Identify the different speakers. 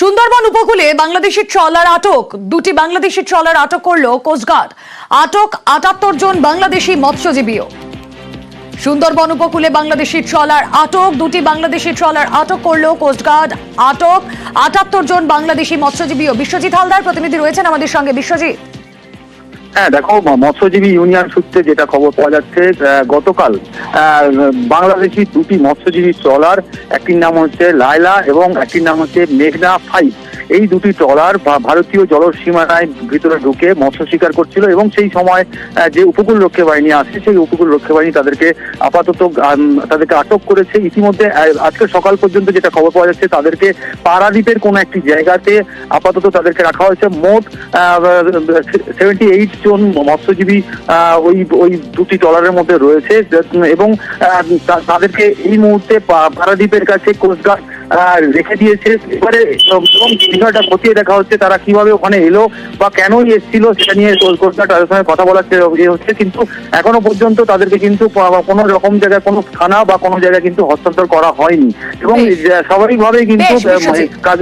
Speaker 1: সুন্দরবন উপকূলে বাংলাদেশি ট্রলার আটক, দুটি বাংলাদেশি ট্রলার আটক করল কোস্টগার্ড। আটক ৭৮ জন বাংলাদেশি মৎস্যজীবীও। সুন্দরবন উপকূলে বাংলাদেশি ট্রলার আটক, দুটি বাংলাদেশি ট্রলার আটক করল কোস্টগার্ড। আটক ৭৮ জন বাংলাদেশি মৎস্যজীবীও। বিশ্বজিৎ হালদার প্রতিনিধি রয়েছেন আমাদের সঙ্গে। বিশ্বজিৎ,
Speaker 2: হ্যাঁ দেখো, মৎস্যজীবী ইউনিয়ন সূত্রে যেটা খবর পাওয়া যাচ্ছে, গতকাল বাংলাদেশি দুটি মৎস্যজীবী ট্রলার, একটির নাম হচ্ছে লায়লা এবং একটির নাম হচ্ছে মেঘনা 5, এই দুটি ট্রলার ভারতীয় জলসীমানায় ভিতরে ঢুকে মৎস্য শিকার করছিল এবং সেই সময় যে উপকূল রক্ষী বাহিনী আছে, সেই উপকূল রক্ষী বাহিনী তাদেরকে আপাতত আটক করেছে। ইতিমধ্যে আজকে সকাল পর্যন্ত যেটা খবর পাওয়া যাচ্ছে, তাদেরকে পারাদ্বীপের কোনো একটি জায়গাতে আপাতত তাদেরকে রাখা হয়েছে। মোট 78 জন মৎস্যজীবী ওই দুটি ট্রলারের মধ্যে রয়েছে এবং তাদেরকে এই মুহূর্তে পারাদ্বীপের কাছে কোস্টগার্ড রেখে দিয়েছে। এবারে এবং বিষয়টা খতিয়ে দেখা হচ্ছে তারা কিভাবে ওখানে এলো বা কেনই এসেছিল সেটা নিয়ে কোস্টগার্ড তাদের সঙ্গে কথা বলার হচ্ছে, কিন্তু এখনো পর্যন্ত তাদেরকে কিন্তু কোনো রকম জায়গায় কোনো থানা বা কোনো জায়গায় কিন্তু হস্তান্তর করা হয়নি এবং স্বাভাবিকভাবেই কিন্তু কাজ